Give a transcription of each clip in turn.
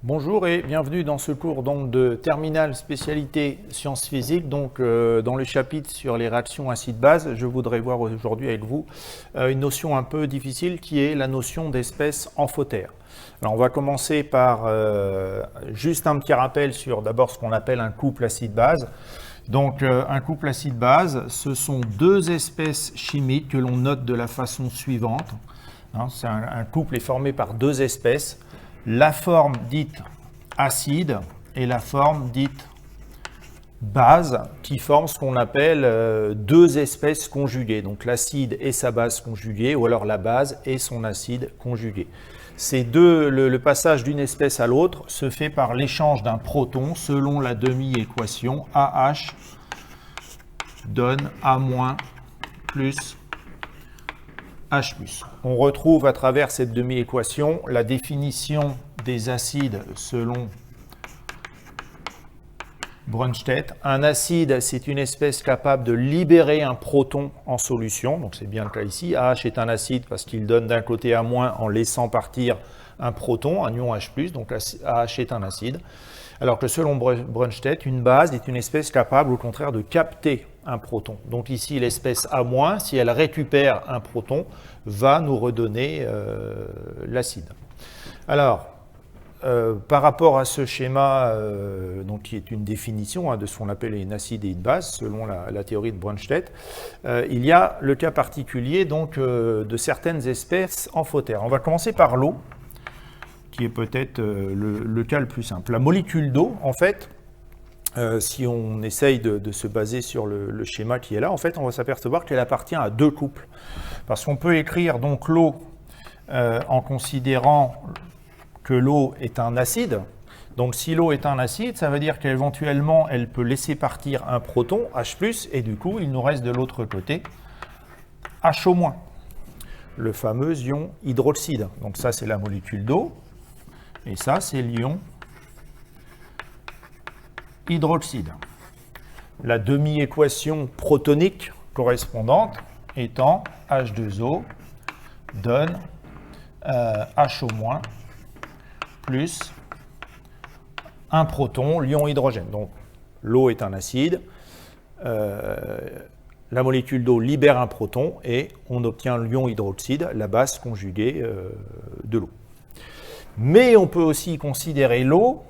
Bonjour et bienvenue dans ce cours donc, de terminale spécialité sciences physiques. Donc, dans le chapitre sur les réactions acide-base, je voudrais voir aujourd'hui avec vous une notion un peu difficile qui est la notion d'espèce amphotère. Alors, on va commencer par juste un petit rappel sur d'abord ce qu'on appelle un couple acide-base. Donc, un couple acide-base, ce sont deux espèces chimiques que l'on note de la façon suivante. Un couple est formé par deux espèces. La forme dite acide et la forme dite base qui forment ce qu'on appelle deux espèces conjuguées. Donc l'acide et sa base conjuguée ou alors la base et son acide conjugué. Ces deux, le passage d'une espèce à l'autre se fait par l'échange d'un proton selon la demi-équation AH donne A- plus H+. On retrouve à travers cette demi-équation la définition des acides selon Brønsted. Un acide, c'est une espèce capable de libérer un proton en solution, donc c'est bien le cas ici. AH est un acide parce qu'il donne d'un côté A- en laissant partir un proton, un ion H+, donc AH est un acide. Alors que selon Brønsted, une base est une espèce capable au contraire de capter un proton. Donc ici, l'espèce A-, si elle récupère un proton, va nous redonner l'acide. Alors, par rapport à ce schéma, donc, qui est une définition de ce qu'on appelle une acide et une base, selon la théorie de Brønsted, il y a le cas particulier donc, de certaines espèces amphotères. On va commencer par l'eau, qui est peut-être le cas le plus simple. La molécule d'eau, en fait, si on essaye de se baser sur le schéma qui est là, en fait, on va s'apercevoir qu'elle appartient à deux couples. Parce qu'on peut écrire donc l'eau en considérant que l'eau est un acide. Donc si l'eau est un acide, ça veut dire qu'éventuellement, elle peut laisser partir un proton, H+, et du coup, il nous reste de l'autre côté HO-, le fameux ion hydroxyde. Donc ça, c'est la molécule d'eau. Et ça, c'est l'ion hydroxyde. La demi-équation protonique correspondante étant H2O donne HO- plus un proton, l'ion hydrogène. Donc l'eau est un acide, la molécule d'eau libère un proton et on obtient l'ion hydroxyde, la base conjuguée de l'eau. Mais on peut aussi considérer l'eau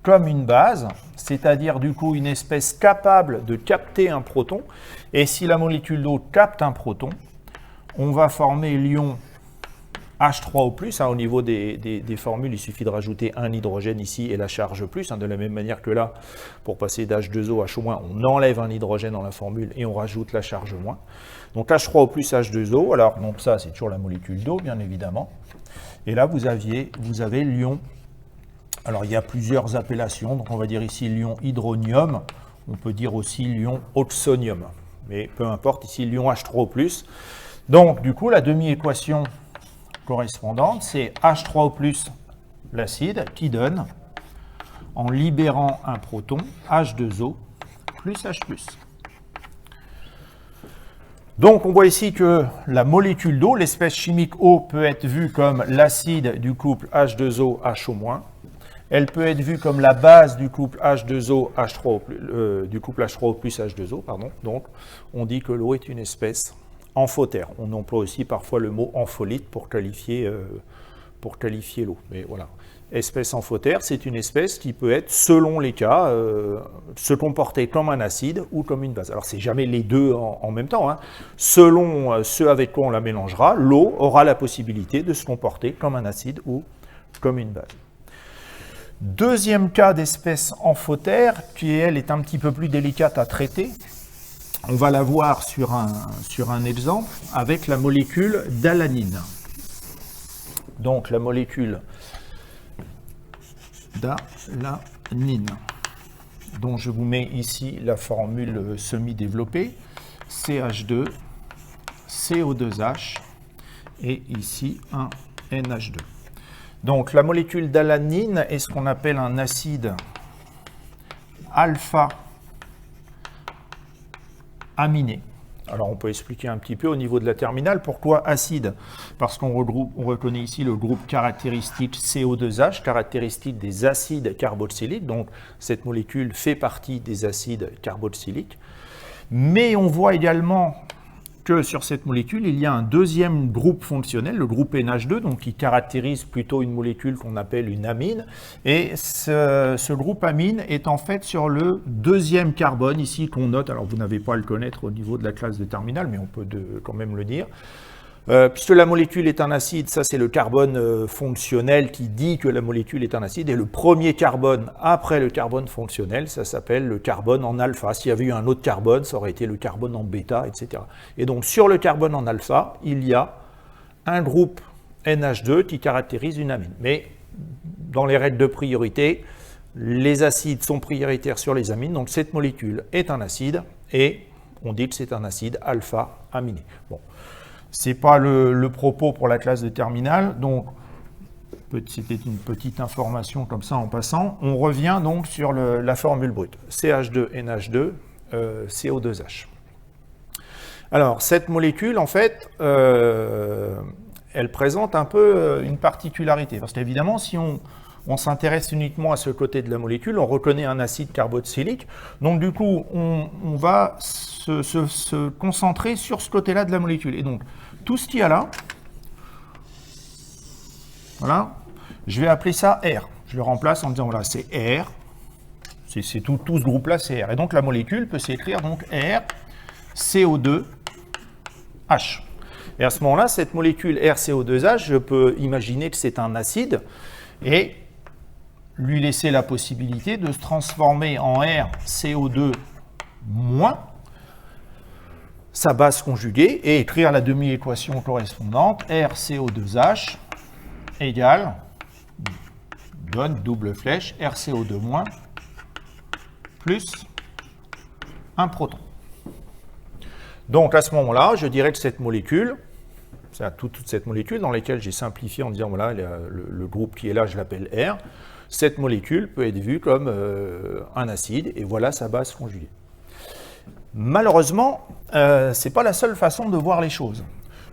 comme une base, c'est-à-dire du coup une espèce capable de capter un proton. Et si la molécule d'eau capte un proton, on va former l'ion H3O+. Au niveau des formules, il suffit de rajouter un hydrogène ici et la charge plus. De la même manière que là, pour passer d'H2O à HO-, on enlève un hydrogène dans la formule et on rajoute la charge moins. Donc H3O+, H2O. Alors, donc ça, c'est toujours la molécule d'eau, bien évidemment. Et là, vous avez l'ion. Alors, il y a plusieurs appellations. Donc, on va dire ici l'ion hydronium. On peut dire aussi l'ion oxonium. Mais peu importe, ici, l'ion H3O+. Donc, du coup, la demi-équation correspondante, c'est H3O+, l'acide, qui donne, en libérant un proton, H2O plus H+. Donc, on voit ici que la molécule d'eau, l'espèce chimique eau, peut être vue comme l'acide du couple H2O-HO-. Elle peut être vue comme la base du couple H2O, du couple H3O plus H2O. Pardon. Donc, on dit que l'eau est une espèce amphotère. On emploie aussi parfois le mot ampholyte pour qualifier l'eau. Mais voilà. Espèce amphotère, c'est une espèce qui peut être, selon les cas, se comporter comme un acide ou comme une base. Alors, c'est jamais les deux en même temps. Selon ce avec quoi on la mélangera, l'eau aura la possibilité de se comporter comme un acide ou comme une base. Deuxième cas d'espèce amphotère, qui elle est un petit peu plus délicate à traiter. On va la voir sur un exemple avec la molécule d'alanine. Donc la molécule d'alanine, dont je vous mets ici la formule semi-développée, CH2, CO2H et ici un NH2. Donc la molécule d'alanine est ce qu'on appelle un acide alpha-aminé. Alors on peut expliquer un petit peu au niveau de la terminale pourquoi acide. Parce qu'on reconnaît ici le groupe caractéristique CO2H, caractéristique des acides carboxyliques. Donc cette molécule fait partie des acides carboxyliques. Mais on voit également que sur cette molécule, il y a un deuxième groupe fonctionnel, le groupe NH2, donc qui caractérise plutôt une molécule qu'on appelle une amine. Et ce groupe amine est en fait sur le deuxième carbone, ici, qu'on note. Alors, vous n'avez pas à le connaître au niveau de la classe de terminale, mais on peut quand même le dire. Puisque la molécule est un acide, ça c'est le carbone fonctionnel qui dit que la molécule est un acide, et le premier carbone après le carbone fonctionnel, ça s'appelle le carbone en alpha. S'il y avait eu un autre carbone, ça aurait été le carbone en bêta, etc. Et donc sur le carbone en alpha, il y a un groupe NH2 qui caractérise une amine. Mais dans les règles de priorité, les acides sont prioritaires sur les amines, donc cette molécule est un acide, et on dit que c'est un acide alpha-aminé. Bon. Ce n'est pas le propos pour la classe de terminale, donc c'était une petite information comme ça en passant. On revient donc sur la formule brute, CH2NH2, CO2H. Alors, cette molécule, en fait, elle présente un peu une particularité, parce qu'évidemment, si on s'intéresse uniquement à ce côté de la molécule, on reconnaît un acide carboxylique, donc du coup, on va se concentrer sur ce côté-là de la molécule. Et donc, tout ce qu'il y a là, voilà, je vais appeler ça R. Je le remplace en disant, voilà, c'est R, c'est tout ce groupe-là, c'est R. Et donc, la molécule peut s'écrire donc R, CO2, H. Et à ce moment-là, cette molécule RCO2H, je peux imaginer que c'est un acide, et lui laisser la possibilité de se transformer en RCO2-, sa base conjuguée, et écrire la demi-équation correspondante, RCO2H égale, donne double flèche, RCO2- plus un proton. Donc à ce moment-là, je dirais que cette molécule, c'est toute cette molécule dans laquelle j'ai simplifié en disant, voilà, le groupe qui est là, je l'appelle R, cette molécule peut être vue comme un acide, et voilà sa base conjuguée. Malheureusement, ce n'est pas la seule façon de voir les choses.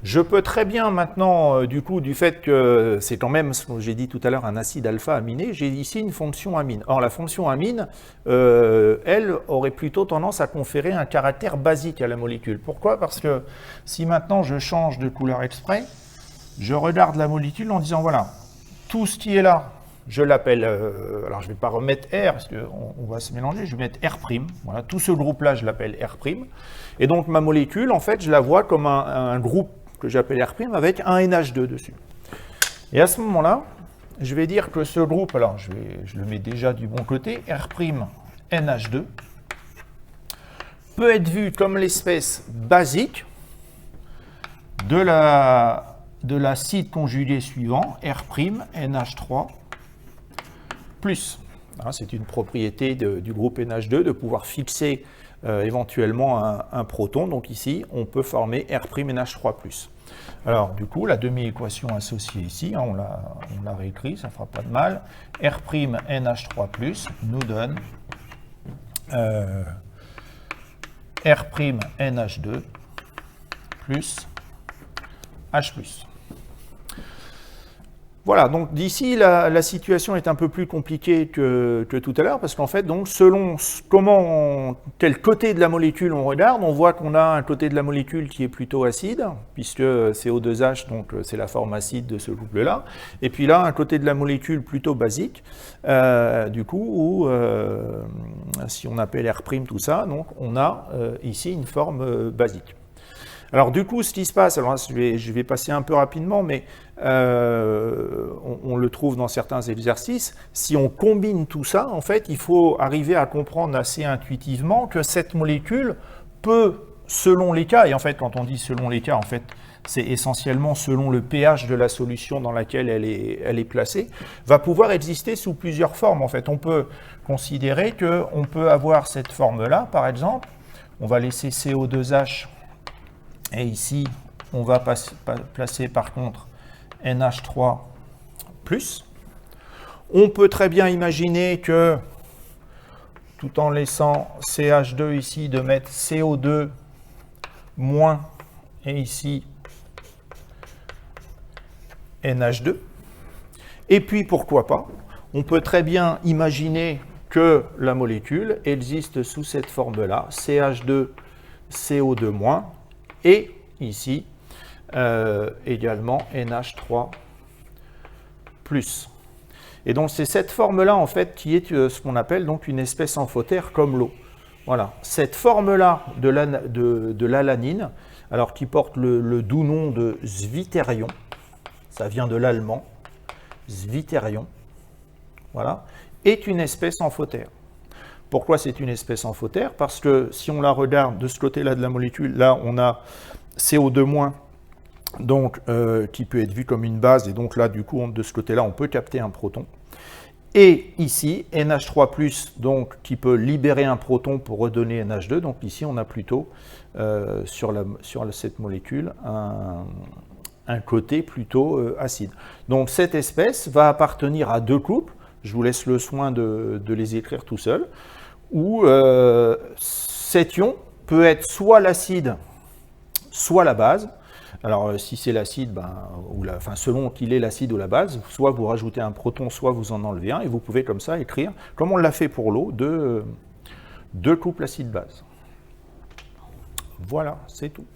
Je peux très bien maintenant, du fait que c'est quand même, ce que j'ai dit tout à l'heure, un acide alpha-aminé, j'ai ici une fonction amine. Or, la fonction amine, elle, aurait plutôt tendance à conférer un caractère basique à la molécule. Pourquoi? Parce que si maintenant je change de couleur exprès, je regarde la molécule en disant, voilà, tout ce qui est là, je l'appelle, alors je ne vais pas remettre R, parce qu'on va se mélanger, je vais mettre R', voilà, tout ce groupe-là, je l'appelle R', et donc ma molécule, en fait, je la vois comme un groupe que j'appelle R' avec un NH2 dessus. Et à ce moment-là, je vais dire que ce groupe, alors je le mets déjà du bon côté, R' NH2, peut être vu comme l'espèce basique de l'acide conjugué suivant, R' NH3+. C'est une propriété du groupe NH2 de pouvoir fixer éventuellement un proton. Donc ici, on peut former R' NH3+. Alors du coup, la demi-équation associée ici, on l'a réécrit, ça ne fera pas de mal. R' NH3+ nous donne R' NH2 plus H+. Voilà, donc d'ici, la situation est un peu plus compliquée que tout à l'heure, parce qu'en fait, donc, selon quel côté de la molécule on regarde, on voit qu'on a un côté de la molécule qui est plutôt acide, puisque CO2H, donc c'est la forme acide de ce couple-là, et puis là, un côté de la molécule plutôt basique, du coup, où, si on appelle R', tout ça, donc on a ici une forme basique. Alors du coup, ce qui se passe, alors je vais passer un peu rapidement, mais on le trouve dans certains exercices, si on combine tout ça, en fait, il faut arriver à comprendre assez intuitivement que cette molécule peut, selon les cas, et en fait, quand on dit selon les cas, en fait, c'est essentiellement selon le pH de la solution dans laquelle elle est placée, va pouvoir exister sous plusieurs formes. En fait, on peut considérer qu'on peut avoir cette forme-là, par exemple, on va laisser CO2H, et ici, on va placer par contre NH3+. On peut très bien imaginer que, tout en laissant CH2 ici, de mettre CO2- moins, et ici NH2. Et puis, pourquoi pas, on peut très bien imaginer que la molécule existe sous cette forme-là, CH2, CO2-, et ici, également NH3+. Et donc, c'est cette forme-là, en fait, qui est ce qu'on appelle donc une espèce amphotère comme l'eau. Voilà, cette forme-là de l'alanine, alors qui porte le doux nom de zwitterion, ça vient de l'allemand, zwitterion, voilà, est une espèce amphotère. Pourquoi c'est une espèce amphotère? Parce que si on la regarde de ce côté-là de la molécule, là on a CO2-, donc qui peut être vu comme une base, et donc là du coup de ce côté-là on peut capter un proton. Et ici, NH3+, donc, qui peut libérer un proton pour redonner NH2. Donc ici, on a plutôt, sur cette molécule, un côté plutôt acide. Donc cette espèce va appartenir à deux couples. Je vous laisse le soin de les écrire tout seul. Où cet ion peut être soit l'acide, soit la base. Alors, si c'est l'acide, selon qu'il est l'acide ou la base, soit vous rajoutez un proton, soit vous en enlevez un, et vous pouvez comme ça écrire, comme on l'a fait pour l'eau, deux couples acide-base. Voilà, c'est tout.